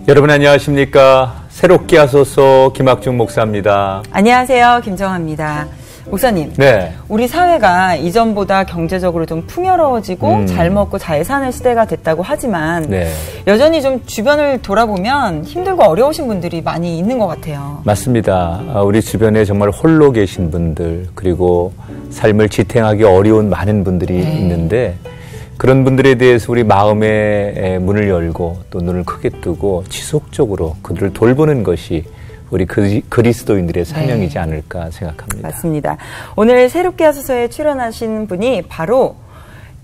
여러분 안녕하십니까? 새롭게 하소서 김학중 목사입니다. 안녕하세요. 김정아입니다. 목사님, 네. 우리 사회가 이전보다 경제적으로 좀 풍요로워지고 잘 먹고 잘 사는 시대가 됐다고 하지만 여전히 좀 주변을 돌아보면 힘들고 어려우신 분들이 많이 있는 것 같아요. 맞습니다. 우리 주변에 정말 홀로 계신 분들, 그리고 삶을 지탱하기 어려운 많은 분들이 있는데, 그런 분들에 대해서 우리 마음의 문을 열고 또 눈을 크게 뜨고 지속적으로 그들을 돌보는 것이 우리 그리스도인들의 사명이지 않을까 생각합니다. 맞습니다. 오늘 새롭게 하소서에 출연하신 분이 바로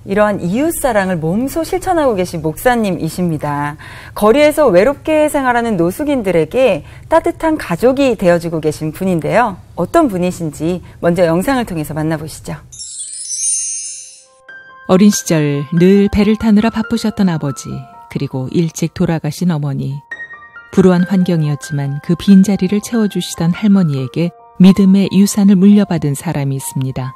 이러한 이웃사랑을 몸소 실천하고 계신 목사님이십니다. 거리에서 외롭게 생활하는 노숙인들에게 따뜻한 가족이 되어주고 계신 분인데요. 어떤 분이신지 먼저 영상을 통해서 만나보시죠. 어린 시절 늘 배를 타느라 바쁘셨던 아버지, 그리고 일찍 돌아가신 어머니. 불우한 환경이었지만 그 빈자리를 채워주시던 할머니에게 믿음의 유산을 물려받은 사람이 있습니다.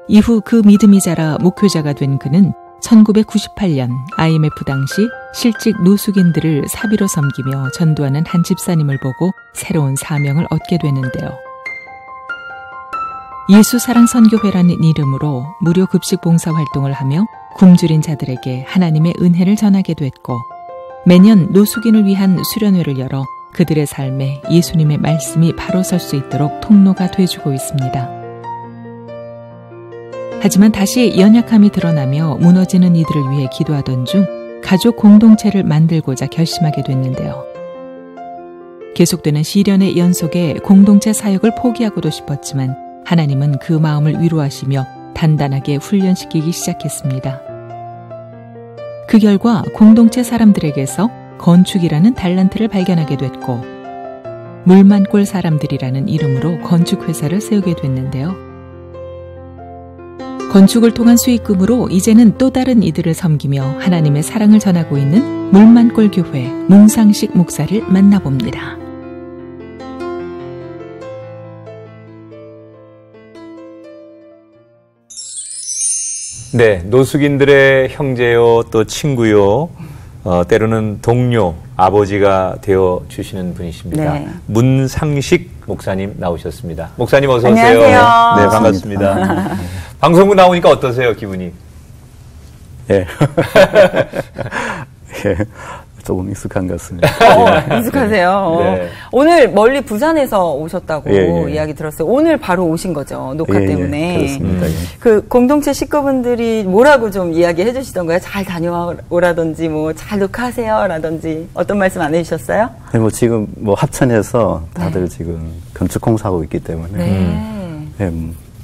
이후 그 믿음이 자라 목회자가 된 그는 1998년 IMF 당시 실직 노숙인들을 사비로 섬기며 전도하는 한 집사님을 보고 새로운 사명을 얻게 되는데요. 예수사랑선교회라는 이름으로 무료 급식 봉사 활동을 하며 굶주린 자들에게 하나님의 은혜를 전하게 됐고, 매년 노숙인을 위한 수련회를 열어 그들의 삶에 예수님의 말씀이 바로 설 수 있도록 통로가 돼주고 있습니다. 하지만 다시 연약함이 드러나며 무너지는 이들을 위해 기도하던 중 가족 공동체를 만들고자 결심하게 됐는데요. 계속되는 시련의 연속에 공동체 사역을 포기하고도 싶었지만 하나님은 그 마음을 위로하시며 단단하게 훈련시키기 시작했습니다. 그 결과 공동체 사람들에게서 건축이라는 달란트를 발견하게 됐고, 물만골 사람들이라는 이름으로 건축회사를 세우게 됐는데요. 건축을 통한 수익금으로 이제는 또 다른 이들을 섬기며 하나님의 사랑을 전하고 있는 물만골 교회 문상식 목사를 만나봅니다. 네, 노숙인들의 형제요, 또 친구요, 때로는 동료, 아버지가 되어 주시는 분이십니다. 네. 문상식 목사님 나오셨습니다. 목사님 어서 오세요. 안녕하세요. 네, 반갑습니다. 방송국 나오니까 어떠세요, 기분이? 예. 예. 조금 익숙한 것 같습니다. 익숙하세요. 네. 오늘 멀리 부산에서 오셨다고 이야기 들었어요. 오늘 바로 오신 거죠, 녹화 때문에. 그렇습니다. 그 공동체 식구분들이 뭐라고 좀 이야기해 주시던가요? 잘 다녀오라든지, 뭐 잘 녹화하세요라든지 어떤 말씀 안 해주셨어요? 네, 뭐 지금 뭐 합천에서 다들 지금 건축 공사하고 있기 때문에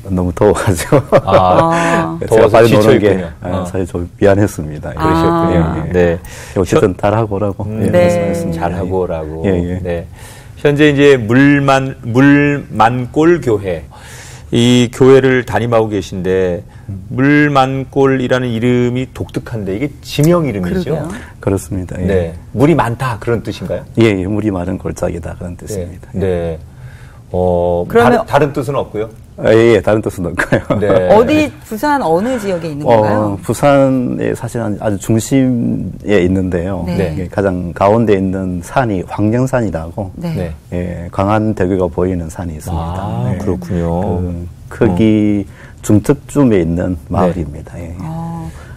너무 더워가지고 더워서 빨리 노는 게 지쳐있군요. 사실 좀 미안했습니다. 그러셨군요. 네, 어쨌든 잘하고 오라고 말씀 잘하고 오라고. 네, 현재 이제 물만골 교회, 이 교회를 담임하고 계신데 물만골이라는 이름이 독특한데 이게 지명 이름이죠? 그러게요. 그렇습니다. 예. 네, 물이 많다 그런 뜻인가요? 예, 물이 많은 골짜기다 그런 뜻입니다. 네. 그러면 다른 뜻은 없고요? 예, 다른 뜻은 없고요. 네. 어디, 부산 어느 지역에 있는 건가요? 부산에 사실 아주 중심에 있는데요. 네. 가장 가운데 있는 산이 황령산이라고 네. 예, 광안대교가 보이는 산이 있습니다. 네. 그렇군요. 크기 중턱쯤에 있는 마을입니다. 예.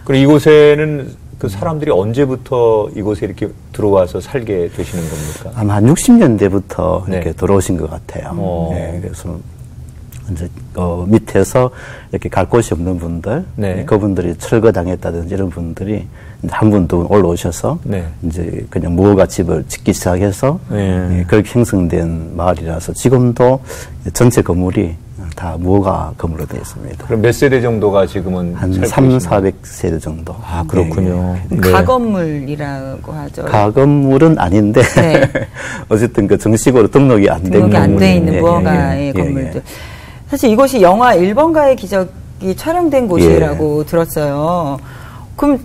그리고 이곳에는 그 사람들이 언제부터 이곳에 이렇게 들어와서 살게 되시는 겁니까? 아마 한 60년대부터 이렇게 들어오신 것 같아요. 예, 그래서 이제 밑에서 이렇게 갈 곳이 없는 분들, 그분들이 철거당했다든지 이런 분들이 한 분 두 분 올라오셔서 이제 그냥 무허가 집을 짓기 시작해서 그렇게 형성된 마을이라서 지금도 전체 건물이 다 무허가 건물로 되어 있습니다. 그럼 몇 세대 정도가 지금은 한 300-400세대 정도. 아, 그렇군요. 가건물이라고 하죠. 가건물은 아닌데 어쨌든 그 정식으로 등록이 안 돼 있는 무허가의 건물들. 사실 이곳이 영화 1번가의 기적이 촬영된 곳이라고 들었어요. 그럼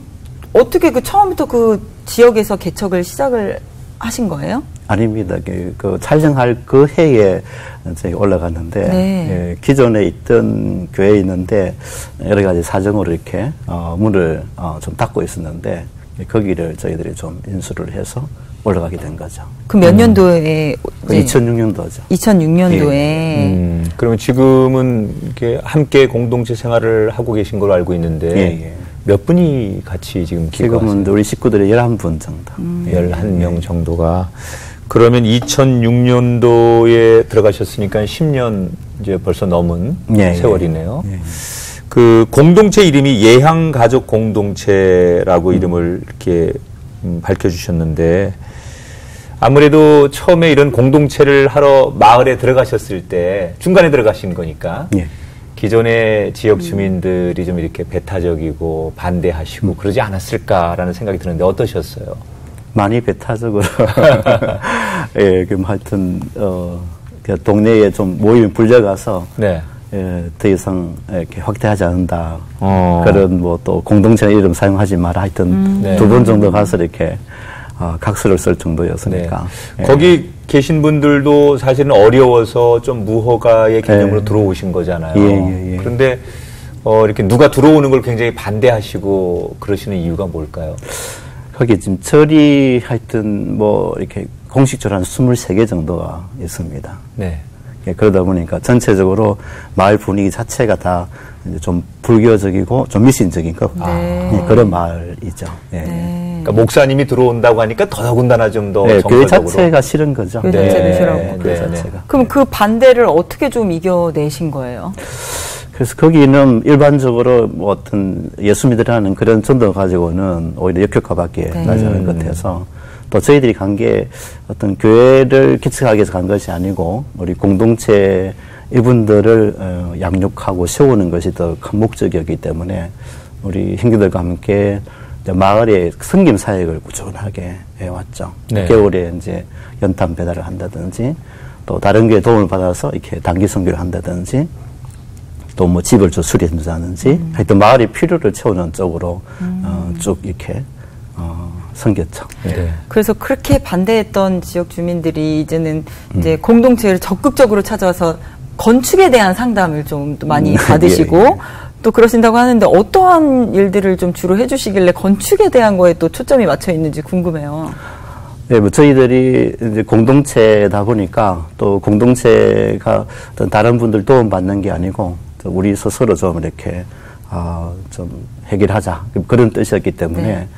어떻게 처음부터 그 지역에서 개척을 시작을 하신 거예요? 아닙니다. 그 촬영할 그 해에 저희가 올라갔는데 예, 기존에 있던 교회에 있는데 여러 가지 사정으로 이렇게 문을 좀 닫고 있었는데 거기를 저희들이 좀 인수를 해서 올라가게 된 거죠. 그 몇 년도에? 2006년도죠. 2006년도에. 그러면 지금은 이렇게 함께 공동체 생활을 하고 계신 걸로 알고 있는데 몇 분이 같이 지금 지금은 우리 식구들이 11분 정도. 11명 정도가. 그러면 2006년도에 들어가셨으니까 10년 이제 벌써 넘은 세월이네요. 그 공동체 이름이 예향가족 공동체라고 이름을 이렇게 밝혀주셨는데 아무래도 처음에 이런 공동체를 하러 마을에 들어가셨을 때 중간에 들어가신 거니까 기존의 지역 주민들이 좀 이렇게 배타적이고 반대하시고 그러지 않았을까라는 생각이 드는데 어떠셨어요? 많이 배타적으로 그럼 하여튼 그 동네에 좀 모임이 불려가서 더 이상 이렇게 확대하지 않는다. 그런 뭐 또 공동체 이름 사용하지 마라. 하여튼 2번 정도 가서 이렇게 각서를 쓸 정도였으니까. 거기 계신 분들도 사실은 어려워서 좀 무허가의 개념으로 들어오신 거잖아요. 그런데 이렇게 누가 들어오는 걸 굉장히 반대하시고 그러시는 이유가 뭘까요? 거기 지금 절이 하여튼 뭐 이렇게 공식적으로 한 23개 정도가 있습니다. 그러다 보니까 전체적으로 마을 분위기 자체가 다 이제 좀 불교적이고 좀 미신적인 그런 마을이죠. 그러니까 목사님이 들어온다고 하니까 더더군다나 좀 더 교회 자체가 싫은 거죠. 교회 자체가 싫었고. 교회 자체가. 그럼 그 반대를 어떻게 좀 이겨내신 거예요? 그래서 거기는 일반적으로 뭐 어떤 예수 믿으라는 그런 전도 가지고는 오히려 역효과밖에 나지 않은 것 같아서 또 저희들이 간 게 어떤 교회를 개척하기 위해서 간 것이 아니고 우리 공동체 이분들을 양육하고 세우는 것이 더 큰 목적이었기 때문에 우리 형제들과 함께 마을의 섬김 사역을 꾸준하게 해왔죠. 겨울에 이제 연탄 배달을 한다든지 또 다른 교회 도움을 받아서 이렇게 단기 선교를 한다든지 또 뭐 집을 좀 수리해준다든지 하여튼 마을의 필요를 채우는 쪽으로 쭉 이렇게 섬겼죠. 그래서 그렇게 반대했던 지역 주민들이 이제는 이제 공동체를 적극적으로 찾아와서 건축에 대한 상담을 좀 많이 받으시고 또 그러신다고 하는데 어떠한 일들을 좀 주로 해주시길래 건축에 대한 거에 또 초점이 맞춰 있는지 궁금해요. 뭐 저희들이 이제 공동체다 보니까 또 공동체가 어떤 다른 분들 도움 받는 게 아니고 우리 스스로 좀 이렇게 좀 해결하자 그런 뜻이었기 때문에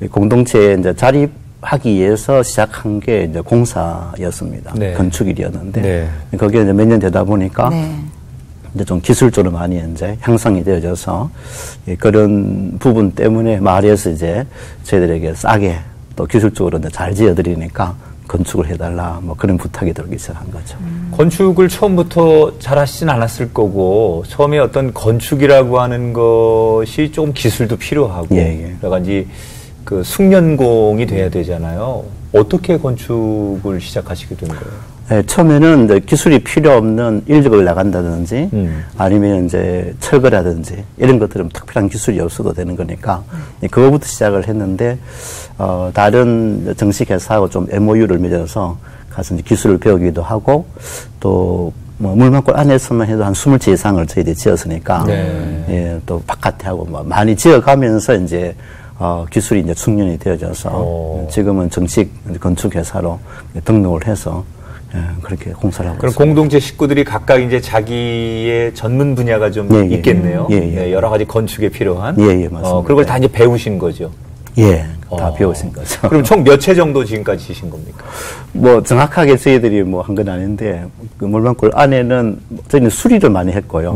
공동체에 이제 자립하기 위해서 시작한 게 이제 공사였습니다. 건축일이었는데 거기에 이제 몇 년 되다 보니까 이제 좀 기술적으로 많이 이제 향상이 되어져서 그런 부분 때문에 마을에서 이제 저희들에게 싸게 또 기술적으로 이제 잘 지어드리니까 건축을 해달라 뭐 그런 부탁이 들기 시작한 거죠. 건축을 처음부터 잘 하시진 않았을 거고 처음에 어떤 건축이라고 하는 것이 조금 기술도 필요하고 여러 가지 그 숙련공이 돼야 되잖아요. 어떻게 건축을 시작하시게 된 거예요? 처음에는 이제 기술이 필요 없는 인력을 나간다든지 아니면 이제 철거라든지 이런 것들은 특별한 기술이 없어도 되는 거니까 그거부터 시작을 했는데 다른 정식 회사하고 좀 MOU를 맺어서 가서 이제 기술을 배우기도 하고 또 뭐 물만골 안에서만 해도 한 20채 이상을 저희들이 지었으니까 또 바깥에 하고 뭐 많이 지어가면서 이제 기술이 이제 숙련이 되어져서 지금은 정식 건축회사로 등록을 해서 그렇게 공사를 하고 그럼 있습니다. 공동체 식구들이 각각 이제 자기의 전문 분야가 좀 있겠네요. 여러 가지 건축에 필요한. 맞습니다. 그걸 다 이제 배우신 거죠. 다 배우신 거죠. 그럼 총 몇 채 정도 지금까지 지신 겁니까? 뭐 정확하게 저희들이 뭐 한 건 아닌데 그 물만골 안에는 저희는 수리를 많이 했고요.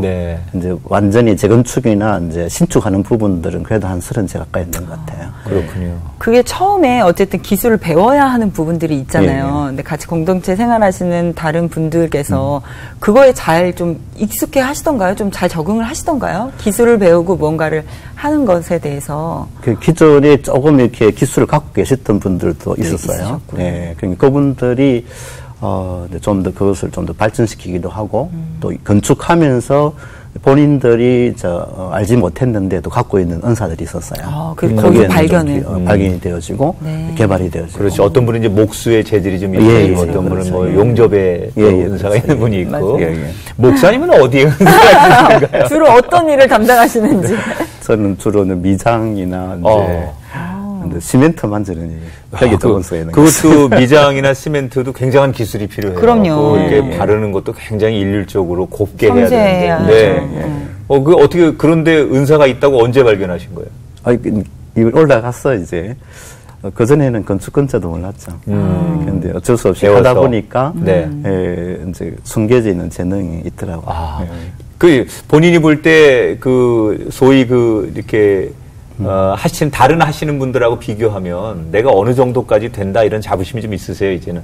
이제 완전히 재건축이나 이제 신축하는 부분들은 그래도 한 30채 가까이 있는 것 같아요. 그렇군요. 그게 처음에 어쨌든 기술을 배워야 하는 부분들이 있잖아요. 근데 같이 공동체 생활하시는 다른 분들께서 그거에 잘 좀 익숙해 하시던가요? 좀 잘 적응을 하시던가요? 기술을 배우고 뭔가를 하는 것에 대해서. 그 기존에 조금 이렇게 기술을 갖고 계셨던 분들도 있었어요. 그러니까 그분들이 좀 더 그것을 좀 더 발전시키기도 하고 또 건축하면서 본인들이 알지 못했는데도 갖고 있는 은사들이 있었어요. 거기서 발견을 발견이 되어지고 개발이 되어지고. 그렇죠. 어떤 분은 이제 목수의 재질이 좀 있고 어떤 분은 뭐 용접에 은사가 있는 분이 있고. 목사님은 어디에 은사가 있는가요? 주로 어떤 일을 담당하시는지. 저는 주로는 미장이나 이제 근데 시멘트 만지는 벽에 적은 써 있는 그것도 미장이나 시멘트도 굉장한 기술이 필요해요. 그럼요. 이렇게 바르는 것도 굉장히 일률적으로 곱게 해야 섬세해야죠. 되는데. 그 어떻게 그런데 은사가 있다고 언제 발견하신 거예요? 올라갔어 이제. 그전에는 건축건자도 몰랐죠. 근데 어쩔 수 없이 배워서. 하다 보니까, 이제 숨겨져 있는 재능이 있더라고요. 본인이 볼 때, 소위 이렇게, 다른 하시는 분들하고 비교하면 내가 어느 정도까지 된다 이런 자부심이 좀 있으세요, 이제는?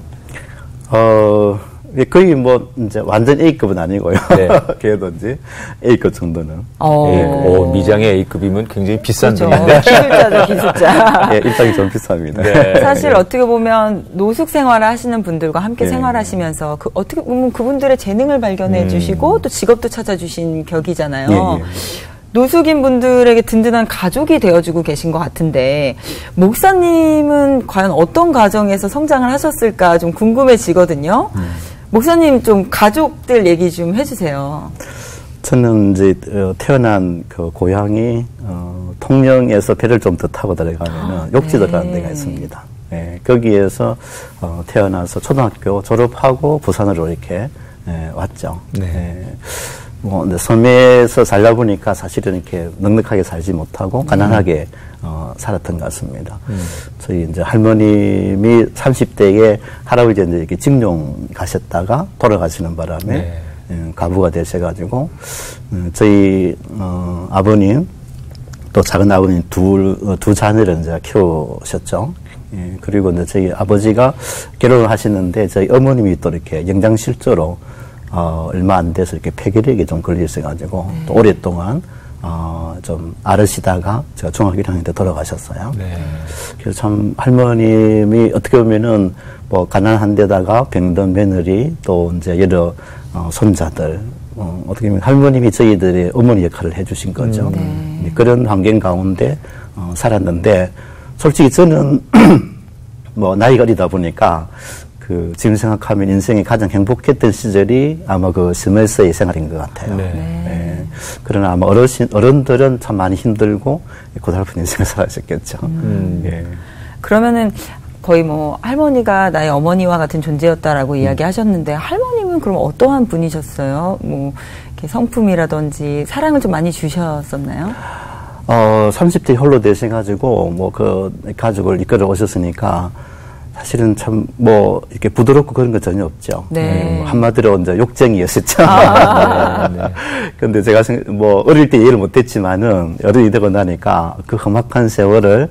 거의 이제 완전 A급은 아니고요. 네. 그래도 이제 A급 정도는. 미장의 A급이면 굉장히 비싼 그렇죠. 돈인데. 기술자죠, 기술자. 예, 일당이 좀 비쌉니다. 네. 사실 어떻게 보면 노숙 생활을 하시는 분들과 함께 생활하시면서 어떻게 보면 그분들의 재능을 발견해 주시고 또 직업도 찾아주신 격이잖아요. 노숙인 분들에게 든든한 가족이 되어주고 계신 것 같은데 목사님은 과연 어떤 가정에서 성장을 하셨을까 좀 궁금해지거든요. 목사님 좀 가족들 얘기 좀 해주세요. 저는 이제 태어난 그 고향이 통영에서 배를 좀 더 타고 들어가면은 욕지도라는 데가 있습니다. 네, 거기에서 태어나서 초등학교 졸업하고 부산으로 이렇게 왔죠. 근데 섬에서 살다 보니까 사실은 이렇게 넉넉하게 살지 못하고 가난하게 살았던 것 같습니다. 저희 이제 할머님이 30대에 할아버지한테 이렇게 직룡 가셨다가 돌아가시는 바람에 가부가 되셔가지고 저희 아버님 또 작은 아버님 두 자녀를 이제 키우셨죠. 그리고 이제 저희 아버지가 결혼을 하시는데 저희 어머님이 또 이렇게 영장실조로 얼마 안 돼서 이렇게 폐결핵에 좀 걸리셔가지고 또 오랫동안 좀 앓으시다가 제가 중학교 1학년 때 돌아가셨어요. 그래서 참 할머님이 어떻게 보면은 뭐 가난한 데다가 병든 며느리 또 이제 여러 손자들 어떻게 보면 할머님이 저희들의 어머니 역할을 해주신 거죠. 그런 환경 가운데 살았는데 솔직히 저는 뭐 나이가 어리다 보니까 지금 생각하면 인생이 가장 행복했던 시절이 아마 스멜서의 생활인 것 같아요. 그러나 아마 어른들은 참 많이 힘들고 고달픈 인생을 살아셨겠죠. 그러면은 거의 뭐 할머니가 나의 어머니와 같은 존재였다라고 이야기하셨는데 할머님은 그럼 어떠한 분이셨어요? 뭐 이렇게 성품이라든지 사랑을 좀 많이 주셨었나요? 30대 홀로 되셔가지고 뭐 가족을 이끌어 오셨으니까 사실은 참 뭐 이렇게 부드럽고 그런 거 전혀 없죠. 한마디로 이제 욕쟁이였었죠. 근데 제가 뭐 어릴 때 이해를 못했지만은 어른이 되고 나니까 그 험악한 세월을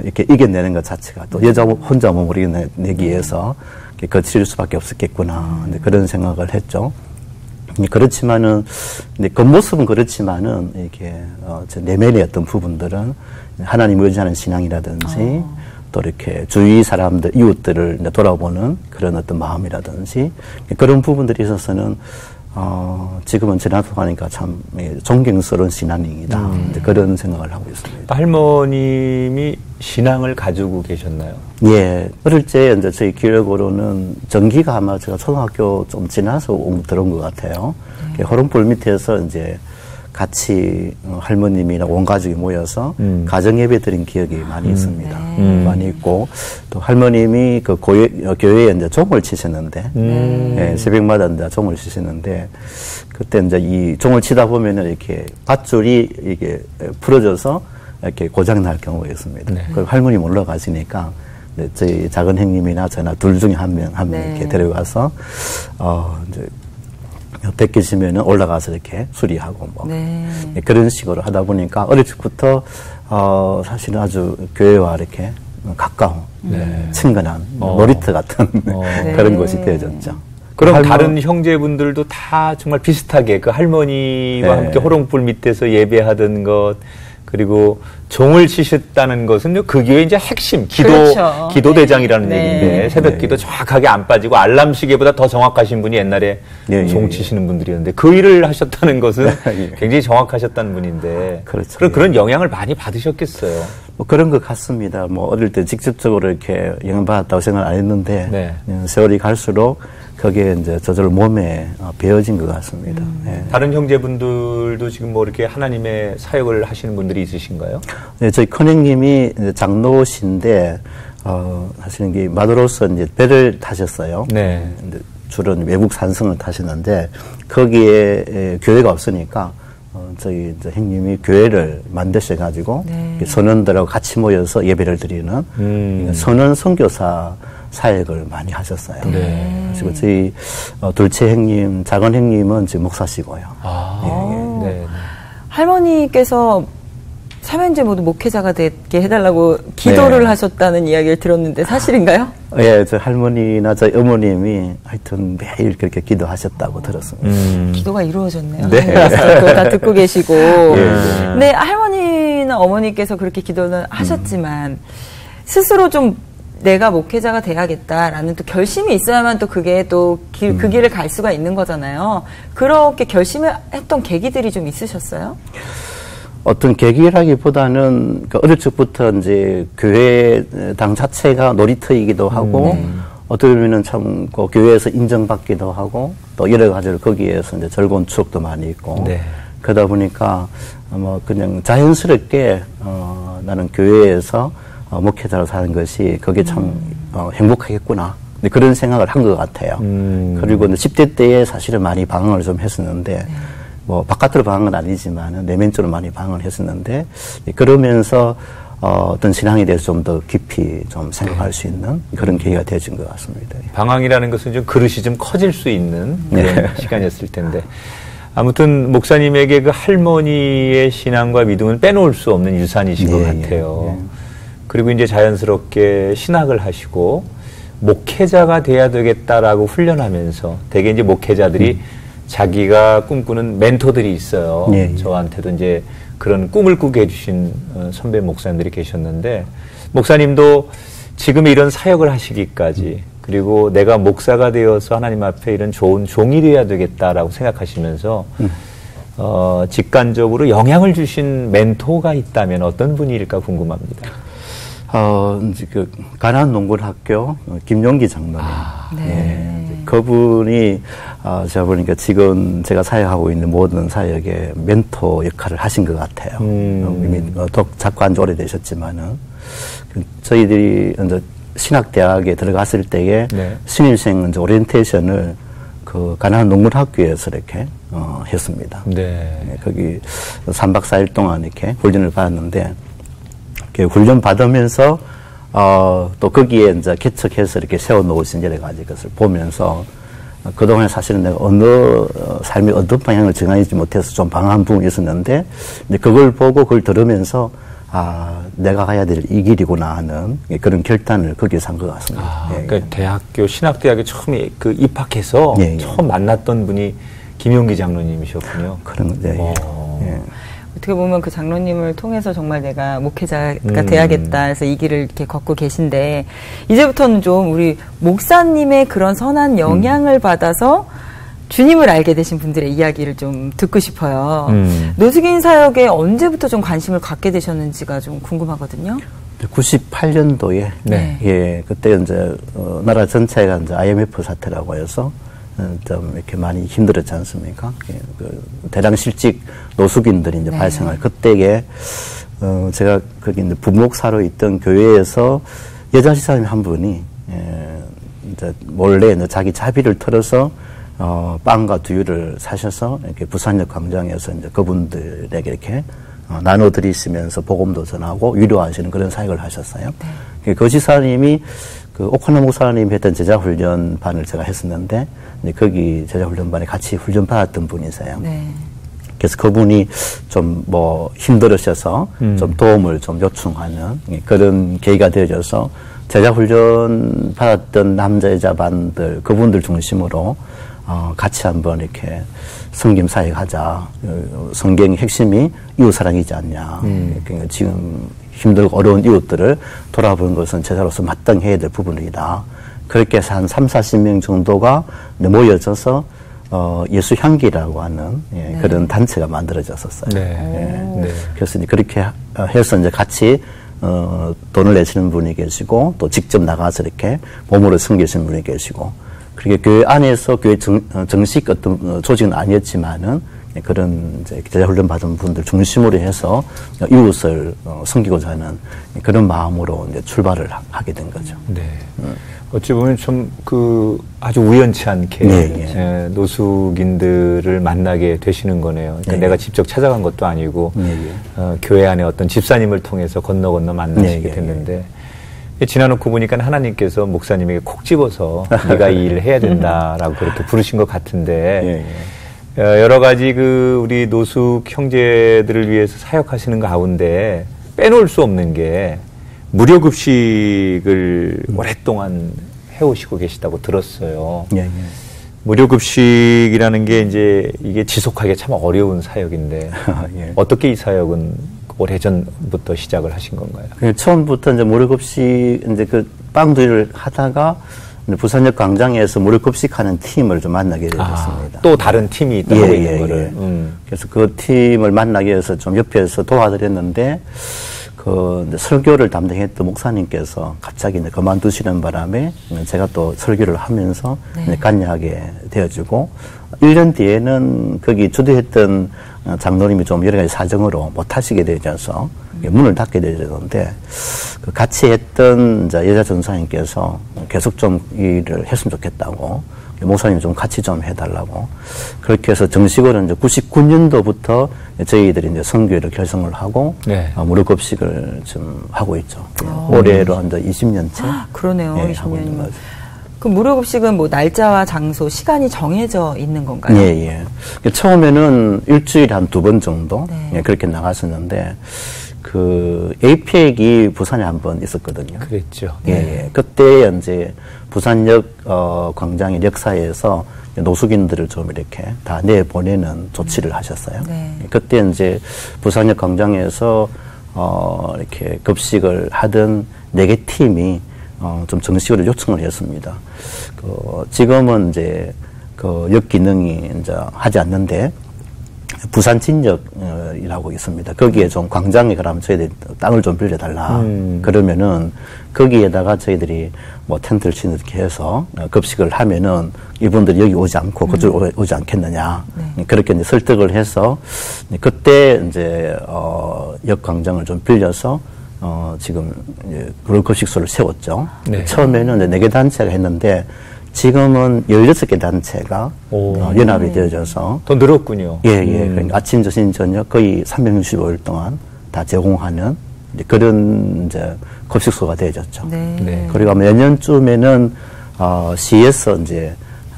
이렇게 이겨내는 것 자체가 또 여자 혼자 몸을 이겨내기 위해서 거칠 수밖에 없었겠구나 그런 생각을 했죠. 그렇지만은 겉모습은 그렇지만은 이렇게 제 내면의 어떤 부분들은 하나님 의지하는 신앙이라든지. 또 이렇게 주위 사람들, 이웃들을 돌아보는 그런 어떤 마음이라든지 그런 부분들이 있어서는 지금은 지나고 가니까 참 존경스러운 신앙인이다. 그런 생각을 하고 있습니다. 할머님이 신앙을 가지고 계셨나요? 예. 어릴 때 이제 저희 기억으로는 전기가 아마 제가 초등학교 좀 지나서 들어온 것 같아요. 호롱불 밑에서 이제 같이 할머님이랑 온 가족이 모여서 가정 예배 드린 기억이 많이 있습니다. 많이 있고 또 할머님이 교회에 이제 종을 치셨는데 새벽마다 이제 종을 치셨는데 그때 이제 이 종을 치다 보면은 이렇게 밧줄이 이게 풀어져서 이렇게 고장 날 경우가 있습니다. 그 할머님 올라가시니까 저희 작은 형님이나 저나 둘 중에 한 명 이렇게 데려가서 이제 뵙기시면은 올라가서 이렇게 수리하고 뭐 그런 식으로 하다 보니까 어릴 적부터 사실은 아주 교회와 이렇게 가까운 친근한 놀이터 같은 그런 곳이 되어졌죠. 그럼 다른 형제분들도 다 정말 비슷하게 그 할머니와 함께 호롱불 밑에서 예배하던 것 그리고 종을 치셨다는 것은 그 교회의 이제 핵심, 기도대장이라는 얘기인데, 새벽 기도 정확하게 안 빠지고 알람 시계보다 더 정확하신 분이 옛날에 종 치시는 분들이었는데, 그 일을 하셨다는 것은 굉장히 정확하셨다는 분인데, 그렇죠. 그런 영향을 많이 받으셨겠어요. 뭐 그런 것 같습니다. 뭐 어릴 때 직접적으로 이렇게 영향받았다고 생각 안 했는데, 세월이 갈수록 거기에 이제 저절로 몸에 배어진 것 같습니다. 다른 형제분들도 지금 뭐 이렇게 하나님의 사역을 하시는 분들이 있으신가요? 네, 저희 큰형님이 장로신데, 사실은 이게 마도로서 이제 배를 타셨어요. 네. 주로 외국 산성을 타시는데, 거기에 교회가 없으니까, 저희 이제 형님이 교회를 만드셔가지고, 네. 선원들하고 같이 모여서 예배를 드리는, 선원 선교사 사역을 많이 하셨어요. 네. 그리고 저희 둘째 형님, 작은 형님은 지금 목사시고요. 아. 네. 할머니께서 삼형제 모두 목회자가 되게 해달라고 기도를 네. 하셨다는 이야기를 들었는데 사실인가요? 예, 저 할머니나 저희 어머님이 하여튼 매일 그렇게 기도하셨다고 들었습니다. 기도가 이루어졌네요. 네. 그걸 다 듣고 계시고. 네. 네, 할머니나 어머니께서 그렇게 기도는 하셨지만 스스로 좀 내가 목회자가 돼야겠다라는 또 결심이 있어야만 또 그게 또 그 길을 갈 수가 있는 거잖아요. 그렇게 결심했던 계기들이 좀 있으셨어요? 어떤 계기라기보다는 어릴 적부터 이제 교회당 자체가 놀이터이기도 하고 어떻게 보면은 참 그 교회에서 인정받기도 하고 또 여러 가지로 거기에서 이제 즐거운 추억도 많이 있고 네. 그러다 보니까 뭐 그냥 자연스럽게 나는 교회에서 목회자로 사는 것이 그게 참 행복하겠구나. 그런 생각을 한 것 같아요. 그리고 10대 때에 사실은 많이 방황을 좀 했었는데 뭐 바깥으로 방황은 아니지만 내면적으로 많이 방황을 했었는데 그러면서 어떤 신앙에 대해서 좀 더 깊이 좀 생각할 수 있는 그런 계기가 되어진 것 같습니다. 방황이라는 것은 좀 그릇이 좀 커질 수 있는 그런 네. 시간이었을 텐데 아무튼 목사님에게 그 할머니의 신앙과 믿음은 빼놓을 수 없는 유산이신 것 같아요. 그리고 이제 자연스럽게 신학을 하시고 목회자가 돼야 되겠다라고 훈련하면서 대개 이제 목회자들이 자기가 꿈꾸는 멘토들이 있어요. 저한테도 이제 그런 꿈을 꾸게 해주신 선배 목사님들이 계셨는데 목사님도 지금의 이런 사역을 하시기까지 그리고 내가 목사가 되어서 하나님 앞에 이런 좋은 종이 되어야 되겠다라고 생각하시면서 직관적으로 영향을 주신 멘토가 있다면 어떤 분일까 궁금합니다. 이제 그 가나안 농군학교 김용기 장로님. 네. 그분이 제가 보니까 지금 제가 사역하고 있는 모든 사역의 멘토 역할을 하신 것 같아요. 이미 작고한 지 오래되셨지만은 저희들이 이제 신학대학에 들어갔을 때에 네. 신입생 이제 오리엔테이션을 그 가나안 농군학교에서 이렇게 했습니다. 네. 거기 3박 4일 동안 이렇게 훈련을 받았는데. 훈련 받으면서 또 거기에 이제 개척해서 이렇게 세워놓으신 여러 가지 것을 보면서 그동안 사실은 내가 어느 삶의 어떤 방향을 정하지 못해서 좀 방황한 부분이 있었는데 이제 그걸 보고 그걸 들으면서 내가 가야 될 이 길이구나 하는 그런 결단을 거기서 한 것 같습니다. 그러니까 대학교 신학대학에 처음에 그 입학해서 처음 만났던 분이 김용기 장로님이셨군요. 그런 거죠. 어떻게 보면 그 장로님을 통해서 정말 내가 목회자가 돼야겠다 해서 이 길을 이렇게 걷고 계신데 이제부터는 좀 우리 목사님의 그런 선한 영향을 받아서 주님을 알게 되신 분들의 이야기를 좀 듣고 싶어요. 노숙인 사역에 언제부터 좀 관심을 갖게 되셨는지가 좀 궁금하거든요. 98년도에 예, 그때 이제 나라 전체가 이제 IMF 사태라고 해서 좀 이렇게 많이 힘들었지 않습니까? 그 대량 실직 노숙인들이 이제 발생할 그때에 제가 거기 이제 부목사로 있던 교회에서 여자 집사님 한 분이 이제 몰래 이제 자기 자비를 털어서 빵과 두유를 사셔서 이렇게 부산역 광장에서 이제 그분들에게 이렇게 나눠드리시면서 복음도 전하고 위로하시는 그런 사역을 하셨어요. 그 집사님이 그 오카노 목사님이 했던 제자훈련반을 제가 했었는데 거기 제자훈련반에 같이 훈련 받았던 분이세요. 그래서 그분이 좀 뭐 힘들으셔서 좀 도움을 좀 요청하는 그런 계기가 되어져서 제자훈련 받았던 남자 여자반들 그분들 중심으로 같이 한번 이렇게 성김 사역하자. 성경의 핵심이 이웃사랑이지 않냐. 그러니까 지금 힘들고 어려운 이웃들을 돌아보는 것은 제자로서 마땅히 해야 될 부분이다. 그렇게 해서 한 30-40명 정도가 모여져서 예수향기라고 하는 그런 단체가 만들어졌었어요. 그래서 이제 그렇게 해서 이제 같이 돈을 내시는 분이 계시고 또 직접 나가서 이렇게 몸으로 섬기시는 분이 계시고 그렇게 교회 안에서 교회 정식 어떤 조직은 아니었지만은 그런 이제 제자훈련 받은 분들 중심으로 해서 이웃을 섬기고자 하는 그런 마음으로 이제 출발을 하게 된 거죠. 네. 어찌 보면 좀 아주 우연치 않게 노숙인들을 만나게 되시는 거네요. 그러니까 내가 직접 찾아간 것도 아니고 교회 안에 어떤 집사님을 통해서 건너 만나시게 됐는데 지나놓고 보니까 하나님께서 목사님에게 콕 집어서 네가 이 일을 해야 된다라고 그렇게 부르신 것 같은데 여러 가지 우리 노숙 형제들을 위해서 사역하시는 가운데 빼놓을 수 없는 게 무료급식을 오랫동안 해오시고 계시다고 들었어요. 무료급식이라는 게 이게 지속하기 참 어려운 사역인데 어떻게 이 사역은 오래전부터 시작을 하신 건가요? 처음부터 이제 무료급식 이제 빵두리를 하다가 부산역 광장에서 무료급식하는 팀을 좀 만나게 되었습니다. 또 다른 팀이 있다 하고 있는 거를. 그래서 그 팀을 만나기 위해서 좀 옆에서 도와드렸는데 이제 설교를 담당했던 목사님께서 갑자기 이제 그만두시는 바람에 제가 또 설교를 하면서 이제 관여하게 되어지고 1년 뒤에는 거기 주도했던 장로님이 좀 여러 가지 사정으로 못 하시게 되어서 문을 닫게 되었는데 같이 했던 이제 여자 전사님께서 계속 좀 일을 했으면 좋겠다고 목사님 좀 같이 좀 해달라고 그렇게 해서 정식으로 이제 99년도부터 저희들이 이제 선교회를 결성을 하고 무료급식을 좀 하고 있죠. 올해로 이제 20년째. 그러네요. 20년이면. 그 무료급식은 뭐 날짜와 장소, 시간이 정해져 있는 건가요? 처음에는 일주일에 한 2번 정도 그렇게 나갔었는데 에이펙이 부산에 한번 있었거든요. 그랬죠. 그때 이제 부산역 광장의 역사에서 노숙인들을 좀 이렇게 다 내보내는 조치를 하셨어요. 그때 이제 부산역 광장에서 이렇게 급식을 하던 4개 팀이 좀 정식으로 요청을 했습니다. 지금은 이제 역 기능이 이제 하지 않는데 부산 진역이라고 있습니다. 거기에 좀 광장에 그러면 저희들이 땅을 좀 빌려달라. 그러면은 거기에다가 저희들이 뭐 텐트를 치는 이렇게 해서 급식을 하면은 이분들이 여기 오지 않고 그쪽으로 오지 않겠느냐. 그렇게 이제 설득을 해서 그때 이제 역 광장을 좀 빌려서 지금 이제 무료급식소를 세웠죠. 처음에는 4개 단체가 했는데 지금은 16개 단체가 연합이 되어져서 더 늘었군요. 그러니까 아침, 점심, 저녁 거의 365일 동안 다 제공하는 그런 이제 급식소가 되어졌죠. 그리고 아마 내년쯤에는 시에서 이제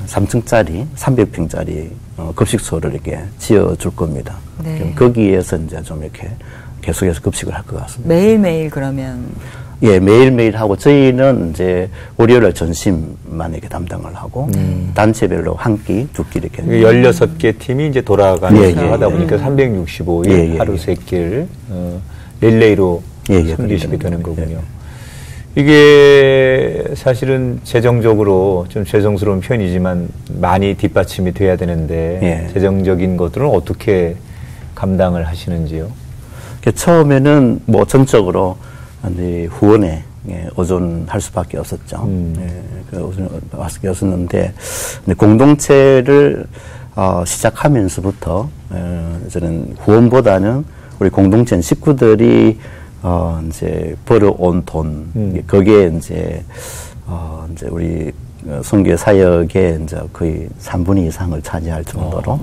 3층짜리 300평짜리 급식소를 이렇게 지어줄 겁니다. 그럼 거기에서 이제 좀 이렇게 계속해서 급식을 할 것 같습니다. 매일매일 그러면? 매일매일 하고 저희는 이제 월요일 점심만 이렇게 담당을 하고 단체별로 한 끼, 2끼 이렇게 16개 팀이 이제 돌아가면서 하다 보니까 365일 하루 3끼를 릴레이로 섬기시게 되는 거군요. 이게 사실은 재정적으로 좀 죄송스러운 편이지만 많이 뒷받침이 돼야 되는데 재정적인 것들은 어떻게 감당을 하시는지요? 처음에는 뭐 전적으로 후원에 의존할 수밖에 없었죠. 의존할 수밖에 없었는데 공동체를 시작하면서부터 저는 후원보다는 우리 공동체 식구들이 이제 벌어온 돈 거기에 이제 우리 선교 사역의 이제 거의 3분의 2 이상을 차지할 정도로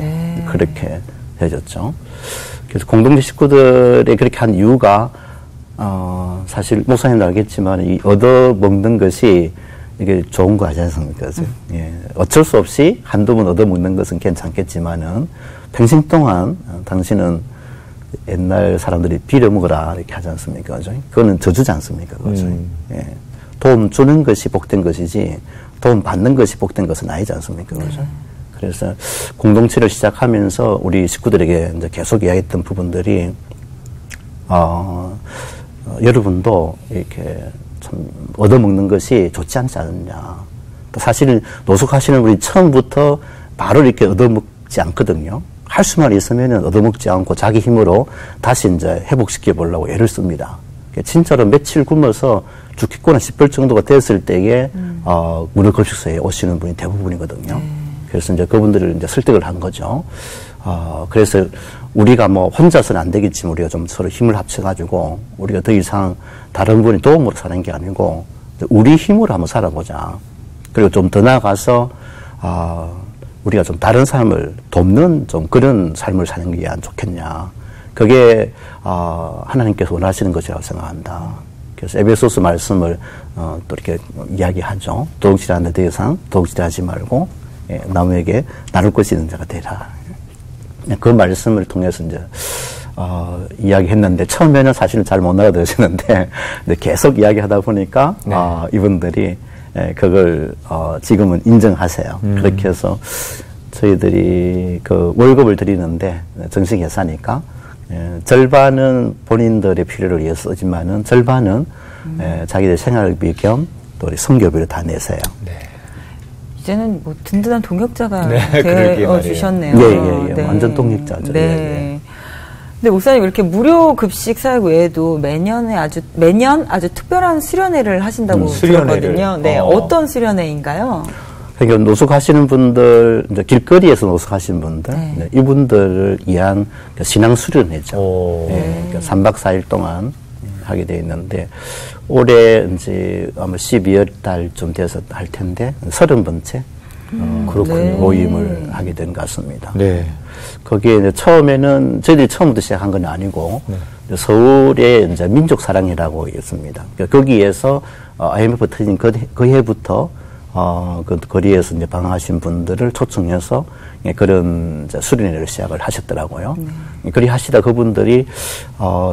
그렇게 해줬죠. 그래서 공동체 식구들이 그렇게 한 이유가 사실 목사님도 알겠지만 이 얻어먹는 것이 이게 좋은 거 아니지 않습니까? 어쩔 수 없이 한두 번 얻어먹는 것은 괜찮겠지만은 평생 동안 당신은 옛날 사람들이 빌어먹으라 이렇게 하지 않습니까? 그죠? 그거는 저주지 않습니까? 그죠? 도움 주는 것이 복된 것이지 도움 받는 것이 복된 것은 아니지 않습니까? 그죠? 그래서 공동체를 시작하면서 우리 식구들에게 이제 계속 이야기했던 부분들이 여러분도 이렇게 참 얻어먹는 것이 좋지 않지 않느냐. 사실은 노숙하시는 분이 처음부터 바로 이렇게 얻어먹지 않거든요. 할 수만 있으면은 얻어먹지 않고 자기 힘으로 다시 이제 회복시켜 보려고 애를 씁니다. 진짜로 며칠 굶어서 죽겠구나 싶을 정도가 됐을 때에 무료급식소에 오시는 분이 대부분이거든요. 그래서 이제 그분들을 이제 설득을 한 거죠. 그래서 우리가 뭐 혼자서는 안 되겠지만 우리가 좀 서로 힘을 합쳐가지고 우리가 더 이상 다른 분이 도움으로 사는 게 아니고 우리 힘으로 한번 살아보자. 그리고 좀 더 나아가서 우리가 좀 다른 삶을 돕는 좀 그런 삶을 사는 게 안 좋겠냐. 그게 하나님께서 원하시는 것이라고 생각한다. 그래서 에베소서 말씀을 또 이렇게 이야기하죠. 도둑질하는 데 이상 도둑질하지 말고 남에게 나눌 것이 있는 자가 되라. 그 말씀을 통해서 이제 이야기했는데 처음에는 사실은 잘 못 알아들으시는데 계속 이야기하다 보니까 네. 이분들이 그걸 지금은 인정하세요. 그렇게 해서 저희들이 그 월급을 드리는데 정식 회사니까 절반은 본인들의 필요를 위해서 쓰지만은 절반은 자기들 생활비 겸 또 우리 선교비를 다 내세요. 네. 이제는 뭐 든든한 동역자가 네, 되어 주셨네요. 예. 네. 완전 동역자죠. 네. 예. 근데 목사님 이렇게 무료 급식 사역 외에도 매년 아주 특별한 수련회를 하신다고 들었거든요. 네, 어떤 수련회인가요? 그러니까 노숙하시는 분들, 이제 길거리에서 노숙하시는 분들, 네. 이분들을 위한 신앙 수련회죠. 네, 그러니까 3박 4일 동안 하게 돼 있는데 올해 이제 아마 12월 달쯤 돼서 할 텐데 30번째 그렇군요. 모임을 하게 된 것 같습니다. 네. 거기에 이제 처음에는 저희들이 처음부터 시작한 건 아니고 네. 서울에 이제 민족사랑이라고 있습니다. 그러니까 거기에서 IMF 터진 그 해부터 그 거리에서 이제 방황하신 분들을 초청해서 그런 이제 수련회를 시작을 하셨더라고요. 그리 하시다 그분들이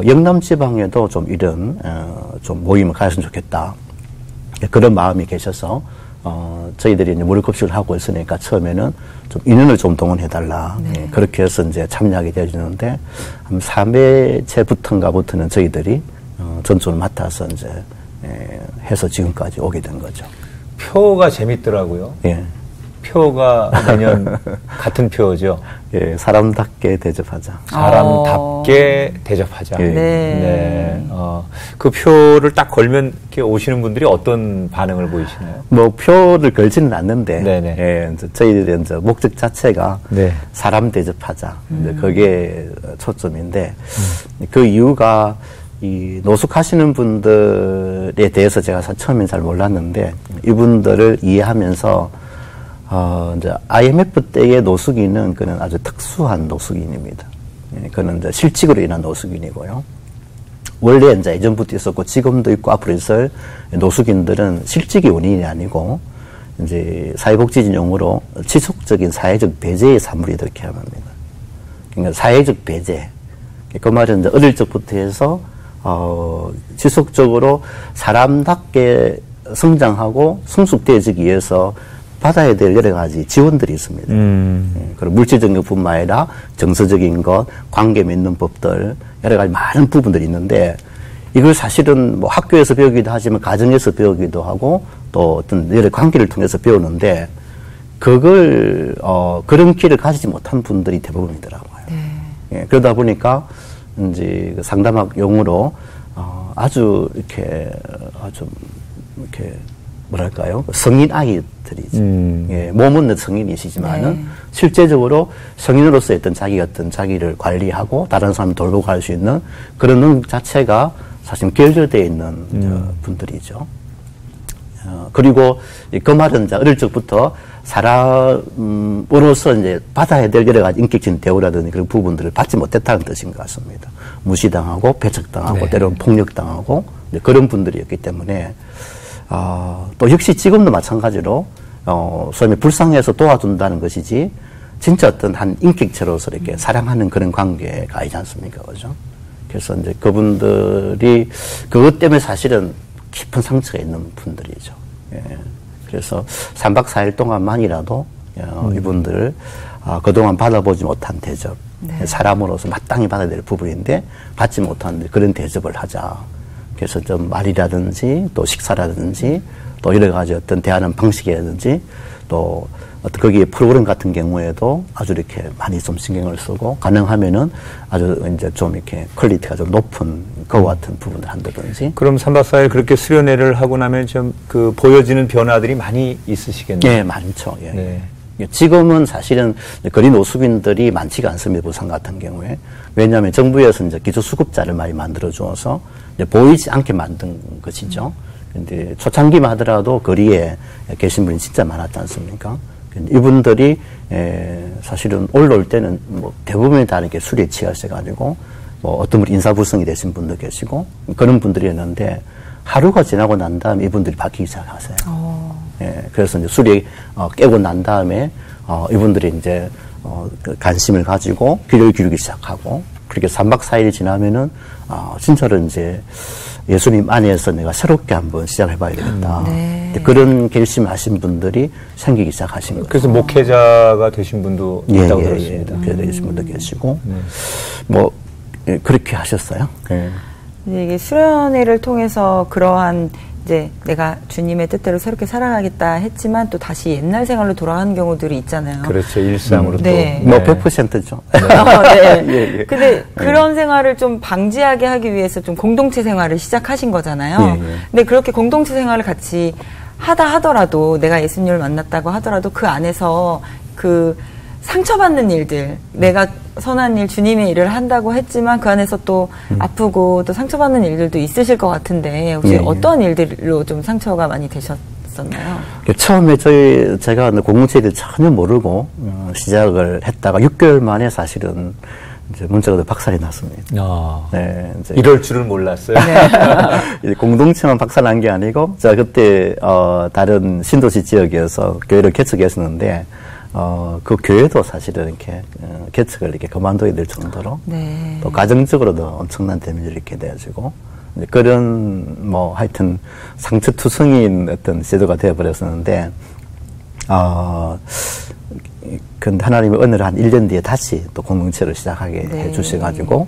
영남 지방에도 좀 이런 좀 모임을 가졌으면 좋겠다. 그런 마음이 계셔서 저희들이 이제 무료급식을 하고 있으니까 처음에는 좀 인원을 좀 동원해달라. 네. 그렇게 해서 이제 참여하게 되어지는데 한 3회째부터인가부터는 저희들이 전투를 맡아서 이제 해서 지금까지 오게 된 거죠. 표가 재밌더라고요. 예. 표가 매년 같은 표죠. 예, 사람답게 대접하자. 사람답게 대접하자. 예. 네. 네. 그 표를 딱 걸면 이렇게 오시는 분들이 어떤 반응을 보이시나요? 뭐 표를 걸지는 않는데, 네네. 예, 이제 저희들의 이제 목적 자체가 네. 사람 대접하자. 이제 그게 초점인데 그 이유가 이 노숙하시는 분들에 대해서 제가 처음엔 잘 몰랐는데 이분들을 이해하면서 이제 IMF 때의 노숙인은 그는 아주 특수한 노숙인입니다. 예, 그는 이제 실직으로 인한 노숙인이고요. 원래 이제 예전부터 있었고 지금도 있고 앞으로 있을 노숙인들은 실직이 원인이 아니고 이제 사회복지진 용어로 지속적인 사회적 배제의 산물이 이렇게 합니다. 그러니까 사회적 배제. 그 말은 이제 어릴 적부터 해서 지속적으로 사람답게 성장하고 성숙되어지기 위해서 받아야 될 여러 가지 지원들이 있습니다. 그리고 물질적인 것뿐만 아니라 정서적인 것, 관계 맺는 법들, 여러 가지 많은 부분들이 있는데 이걸 사실은 뭐 학교에서 배우기도 하지만 가정에서 배우기도 하고 또 어떤 여러 관계를 통해서 배우는데 그걸 그런 길을 가지지 못한 분들이 대부분이더라고요. 네. 예, 그러다 보니까 이제 그 상담학 용어로 아주 이렇게 뭐랄까요? 성인 아이들이죠. 예, 몸은 성인이시지만은 네. 실제적으로 성인으로서 어떤 자기를 관리하고 다른 사람을 돌보고 갈 수 있는 그런 능력 자체가 사실 결절되어 있는 분들이죠. 그리고 그 말은 이제 어릴 적부터 사람으로서 이제 받아야 될 여러 가지 인격적인 대우라든지 그런 부분들을 받지 못했다는 뜻인 것 같습니다. 무시당하고 배척당하고 네. 때로는 폭력당하고 그런 분들이었기 때문에 또 역시 지금도 마찬가지로 소위 불쌍해서 도와준다는 것이지 진짜 어떤 한 인격체로서 이렇게 사랑하는 그런 관계가 아니지 않습니까, 그죠? 그래서 이제 그분들이 그것 때문에 사실은 깊은 상처가 있는 분들이죠. 예. 그래서 3박 4일 동안만이라도 이분들을 그동안 받아보지 못한 대접, 네. 사람으로서 마땅히 받아야 될 부분인데 받지 못한 그런 대접을 하자. 그래서 좀 말이라든지 또 식사라든지 또 여러 가지 어떤 대하는 방식이라든지 또 어떤 거기에 프로그램 같은 경우에도 아주 이렇게 많이 좀 신경을 쓰고 가능하면은 아주 이제 좀 이렇게 퀄리티가 좀 높은 그와 같은 부분을 한다든지. 그럼 3박 4일 그렇게 수련회를 하고 나면 좀 그 보여지는 변화들이 많이 있으시겠네요. 예, 많죠. 예. 네. 지금은 사실은 거리 노숙인들이 많지가 않습니다. 부산 같은 경우에. 왜냐하면 정부에서 이제 기초수급자를 많이 만들어줘서 이제 보이지 않게 만든 것이죠. 근데 초창기만 하더라도 거리에 계신 분이 진짜 많았지 않습니까? 이분들이 사실은 올라올 때는 뭐 대부분이 다 이렇게 술에 취하셔가지고 뭐 어떤 분 인사불성이 되신 분도 계시고 그런 분들이었는데 하루가 지나고 난 다음에 이분들이 바뀌기 시작하세요. 그래서 이제 술이 깨고 난 다음에 이분들이 이제 관심을 가지고 귀를 기울이기 시작하고 그렇게 3박 4일이 지나면은 진짜로 이제 예수님 안에서 내가 새롭게 한번 시작해봐야 되겠다. 그런 결심하신 분들이 생기기 시작하신 거예요. 그래서 목회자가 되신 분도 있다고 들었습니다. 목회자 되신 분도 계시고 뭐 그렇게 하셨어요. 이게 수련회를 통해서 그러한 이제 내가 주님의 뜻대로 새롭게 살아가겠다 했지만 또 다시 옛날 생활로 돌아가는 경우들이 있잖아요. 그렇죠. 일상으로 네. 또. 뭐 100%죠. 네. 근데 그런 생활을 좀 방지하게 하기 위해서 좀 공동체 생활을 시작하신 거잖아요. 근데 그렇게 공동체 생활을 같이 하다 하더라도 내가 예수님을 만났다고 하더라도 그 안에서 그 상처받는 일들, 내가 선한 일, 주님의 일을 한다고 했지만 그 안에서 또 아프고 또 상처받는 일들도 있으실 것 같은데 혹시 어떤 일들로 좀 상처가 많이 되셨었나요? 처음에 제가 공동체에 대해 전혀 모르고 시작을 했다가 6개월 만에 사실은 이제 문자가 박살이 났습니다. 네, 이제 이럴 줄은 몰랐어요. 공동체만 박살난 게 아니고 제가 그때 다른 신도시 지역에서 교회를 개척했었는데 그 교회도 사실은 이렇게 개척을 이렇게 그만둬야 될 정도로 또 가정적으로도 엄청난 데미지를 입게 되어지고 그런 뭐 하여튼 상처투성이인 어떤 제도가 되어버렸었는데 근데 하나님의 은혜로 한 1년 뒤에 다시 또 공동체를 시작하게 해주셔가지고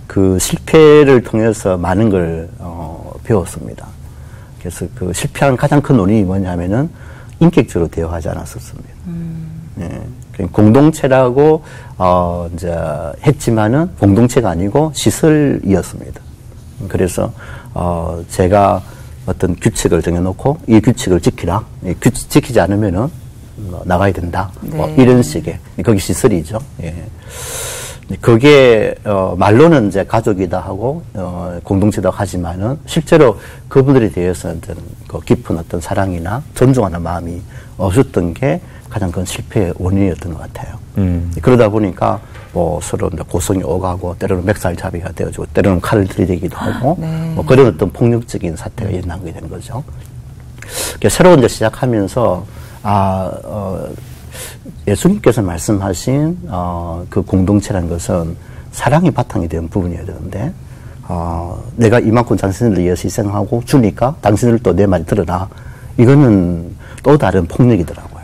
그 실패를 통해서 많은 걸 배웠습니다. 그래서 그 실패한 가장 큰 원인이 뭐냐면은 인격적으로 대화하지 않았었습니다. 공동체라고 이제 했지만은 공동체가 아니고 시설이었습니다. 그래서 제가 어떤 규칙을 정해놓고 이 규칙을 지키라. 이 규칙 지키지 않으면은 나가야 된다. 뭐 이런 식의 거기 시설이죠. 그게 말로는 이제 가족이다 하고 공동체다 하지만은 실제로 그분들에 대해서 그 깊은 어떤 사랑이나 존중하는 마음이 없었던 게 가장 큰 실패의 원인이었던 것 같아요. 그러다 보니까 뭐 서로 이제 고성이 오가고 때로는 멱살잡이가 되어지고 때로는 칼을 들이대기도 하고 뭐 그런 어떤 폭력적인 사태가 일어나게 되는 거죠. 새로운 이제 시작하면서 예수님께서 말씀하신 그 공동체라는 것은 사랑이 바탕이 되는 부분이어야 되는데 내가 이만큼 당신을 위해서 희생하고 주니까 당신들도 내 말 들어라. 이거는 또 다른 폭력이더라고요.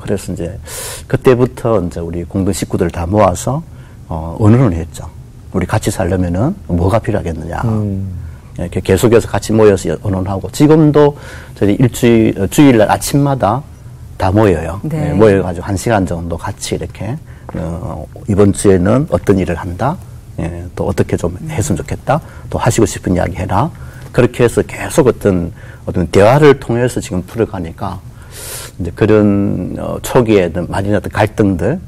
그래서 이제 그때부터 이제 우리 공동 식구들 다 모아서 의논을 했죠. 우리 같이 살려면은 뭐가 필요하겠느냐. 이렇게 계속해서 같이 모여서 의논하고 지금도 저희 주일날 아침마다 다 모여요. 모여가지고 1시간 정도 같이 이렇게 이번 주에는 어떤 일을 한다. 또 어떻게 좀 했으면 좋겠다. 또 하시고 싶은 이야기 해라. 그렇게 해서 계속 어떤 대화를 통해서 지금 풀어가니까 이제 그런 초기에 많이 났던 갈등들,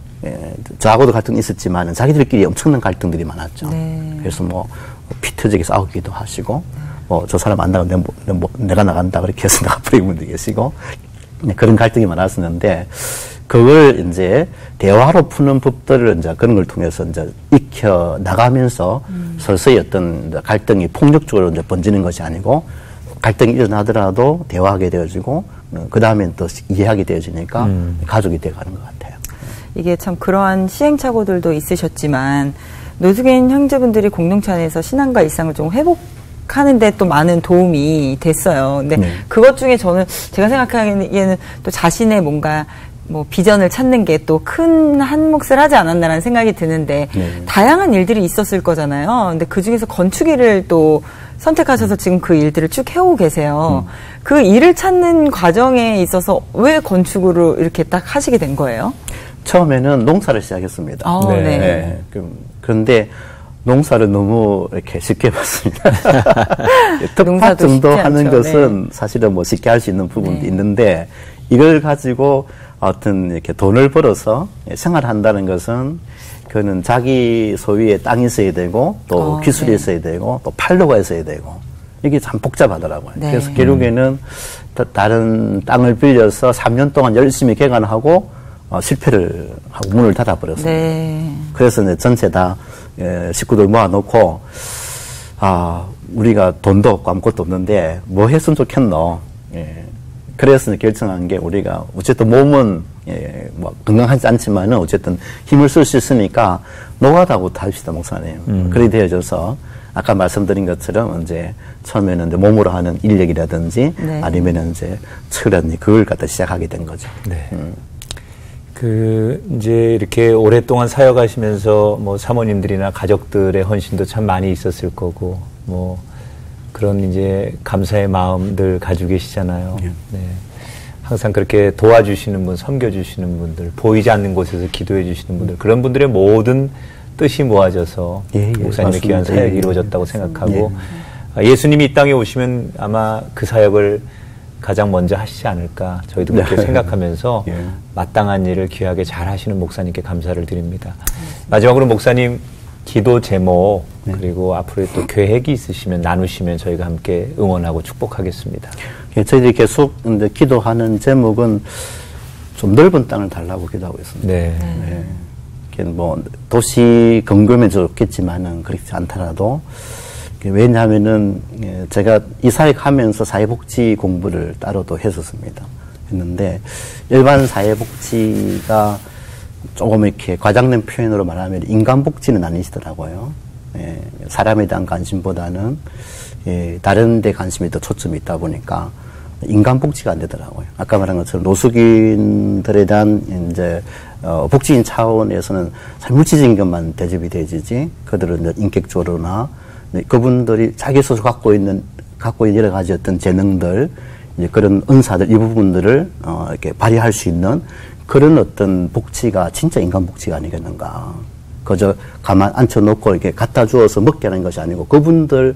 저하고도 갈등이 있었지만 자기들끼리 엄청난 갈등들이 많았죠. 그래서 뭐 피 터지게 싸우기도 하시고, 뭐 저 사람 안 나가면 내가 나간다 그렇게 해서 나가버리는 분도 계시고 그런 갈등이 많았었는데 그걸 이제 대화로 푸는 법들을 이제 그런 걸 통해서 이제 익혀 나가면서 서서히 어떤 갈등이 폭력적으로 이제 번지는 것이 아니고 갈등이 일어나더라도 대화하게 되어지고 그 다음엔 또 이해하게 되어지니까 가족이 되어가는 것 같아요. 이게 참 그러한 시행착오들도 있으셨지만 노숙인 형제분들이 공동체 안에서 신앙과 일상을 좀 회복하는데 또 많은 도움이 됐어요. 근데 그것 중에 저는 제가 생각하기에는 또 자신의 뭔가 뭐 비전을 찾는 게 또 큰 한 몫을 하지 않았나라는 생각이 드는데 다양한 일들이 있었을 거잖아요. 근데 그 중에서 건축일을 또 선택하셔서 지금 그 일들을 쭉 해오고 계세요. 그 일을 찾는 과정에 있어서 왜 건축으로 이렇게 딱 하시게 된 거예요? 처음에는 농사를 시작했습니다. 그런데 농사를 너무 이렇게 쉽게 봤습니다. 텃밭 정도 하는 것은 사실은 뭐 쉽게 할 수 있는 부분도 있는데 이걸 가지고 어떤 이렇게 돈을 벌어서 생활한다는 것은 그는 자기 소유의 땅이 있어야 되고 또 기술이 네. 있어야 되고 또 판로가 있어야 되고 이게 참 복잡하더라고요. 네. 그래서 결국에는 다른 땅을 빌려서 3년 동안 열심히 개간하고 실패를 하고 문을 닫아버렸습니다. 네. 그래서 이제 전체 다 식구들 모아놓고 우리가 돈도 없고 아무것도 없는데 뭐 했으면 좋겠노. 그래서 결정한 게 우리가 어쨌든 몸은 뭐 건강하지 않지만은 어쨌든 힘을 쓸 수 있으니까 노가다부터 합시다, 목사님. 그렇게 되어져서 아까 말씀드린 것처럼 이제 처음에는 이제 몸으로 하는 인력이라든지 네. 아니면은 이제 철이라든지 그걸 갖다 시작하게 된 거죠. 네. 이제 이렇게 오랫동안 사역하시면서 뭐 사모님들이나 가족들의 헌신도 참 많이 있었을 거고, 뭐 그런 이제 감사의 마음들 가지고 계시잖아요. 예. 네. 항상 그렇게 도와주시는 분, 섬겨주시는 분들, 보이지 않는 곳에서 기도해 주시는 분들, 그런 분들의 모든 뜻이 모아져서 목사님의 귀한 사역이 이루어졌다고 생각하고, 예수님이 이 땅에 오시면 아마 그 사역을 가장 먼저 하시지 않을까 저희도 그렇게 생각하면서 마땅한 일을 귀하게 잘 하시는 목사님께 감사를 드립니다. 마지막으로 목사님 기도 제목 그리고 앞으로 또 계획이 있으시면 나누시면 저희가 함께 응원하고 축복하겠습니다. 저희들이 계속 이제 기도하는 제목은 좀 넓은 땅을 달라고 기도하고 있습니다. 네. 뭐 도시 근교면 좋겠지만은 그렇지 않더라도, 왜냐하면은 제가 이 사역하면서 사회복지 공부를 따로도 했었습니다. 했는데 일반 사회복지가 조금 이렇게 과장된 표현으로 말하면 인간복지는 아니시더라고요. 사람에 대한 관심보다는 다른 데 관심이 더 초점이 있다 보니까 인간복지가 안 되더라고요. 아까 말한 것처럼 노숙인들에 대한 이제 복지인 차원에서는 물질적인 것만 대접이 되지, 그들은 인격적으로나 그분들이 자기 스스로 갖고 있는 여러 가지 어떤 재능들, 이제 그런 은사들, 이 부분들을 이렇게 발휘할 수 있는 그런 어떤 복지가 진짜 인간 복지가 아니겠는가. 그저 가만 앉혀놓고 이렇게 갖다 주어서 먹게 하는 것이 아니고 그분들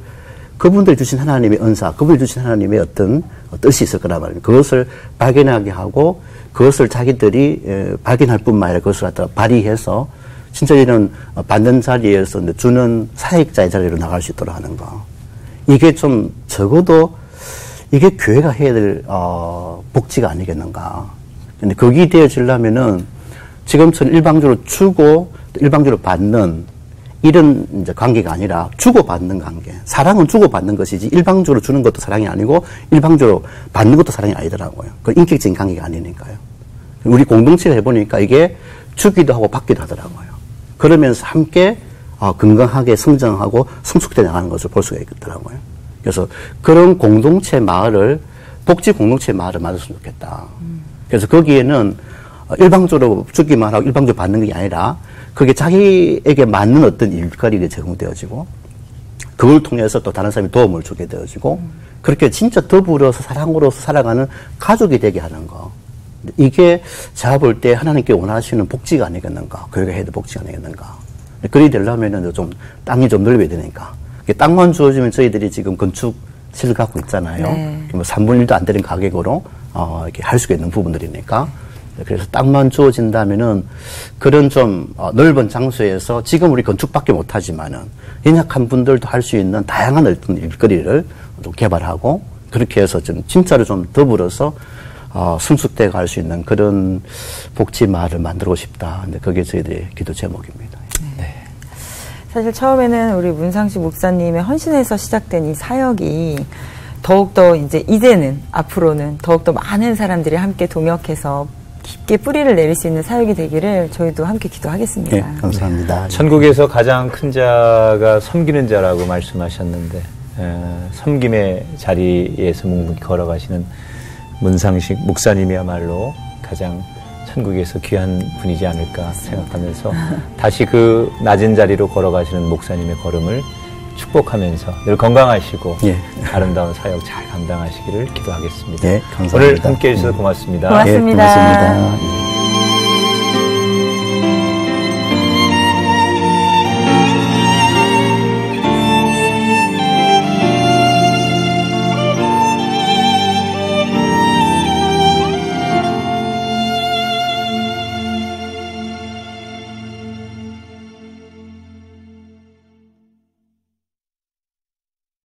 주신 하나님의 은사, 그분이 주신 하나님의 어떤 뜻이 있을 거란 말입니다. 그것을 발견하게 하고 그것을 자기들이 발견할 뿐만 아니라 그것을 갖다 발휘해서 진짜 이런 받는 자리에서 주는 사역자의 자리로 나갈 수 있도록 하는 거. 이게 좀 적어도 이게 교회가 해야 될 복지가 아니겠는가. 근데 거기 되어지려면은 지금처럼 일방적으로 주고 일방적으로 받는 이런 이제 관계가 아니라 주고받는 관계. 사랑은 주고받는 것이지 일방적으로 주는 것도 사랑이 아니고 일방적으로 받는 것도 사랑이 아니더라고요. 그 인격적인 관계가 아니니까요. 우리 공동체를 해보니까 이게 주기도 하고 받기도 하더라고요. 그러면서 함께 건강하게 성장하고 성숙돼 나가는 것을 볼 수가 있더라고요. 그래서 그런 공동체 마을을, 복지 공동체 마을을 만들었으면 좋겠다. 그래서 거기에는 일방적으로 주기만 하고 일방적으로 받는 게 아니라 그게 자기에게 맞는 어떤 일거리가 제공되어지고 그걸 통해서 또 다른 사람이 도움을 주게 되어지고 그렇게 진짜 더불어서 사랑으로서 살아가는 가족이 되게 하는 거. 이게 제가 볼 때 하나님께 원하시는 복지가 아니겠는가. 교회가 해야 될 복지가 아니겠는가. 그리 되려면은 좀 땅이 좀 넓어야 되니까. 땅만 주어지면 저희들이 지금 건축실을 갖고 있잖아요. 네. 뭐 3분의 1도 안 되는 가격으로 이렇게 할 수가 있는 부분들이니까. 그래서 땅만 주어진다면은 그런 좀 넓은 장소에서 지금 우리 건축밖에 못하지만은 연약한 분들도 할 수 있는 다양한 어떤 일거리를 좀 개발하고 그렇게 해서 좀 진짜로 좀 더불어서 성숙돼 갈 수 있는 그런 복지 마을을 만들고 싶다. 근데 그게 저희들의 기도 제목입니다. 네. 사실 처음에는 우리 문상식 목사님의 헌신에서 시작된 이 사역이 더욱더 이제는 앞으로는 더욱더 많은 사람들이 함께 동역해서 깊게 뿌리를 내릴 수 있는 사역이 되기를 저희도 함께 기도하겠습니다. 네, 감사합니다. 천국에서 가장 큰 자가 섬기는 자라고 말씀하셨는데 섬김의 자리에서 묵묵히 걸어가시는 문상식 목사님이야말로 가장 천국에서 귀한 분이지 않을까 생각하면서 다시 그 낮은 자리로 걸어가시는 목사님의 걸음을 축복하면서 늘 건강하시고 아름다운 사역 잘 감당하시기를 기도하겠습니다. 네, 감사합니다. 오늘 함께해 주셔서 고맙습니다. 고맙습니다. 네, 고맙습니다.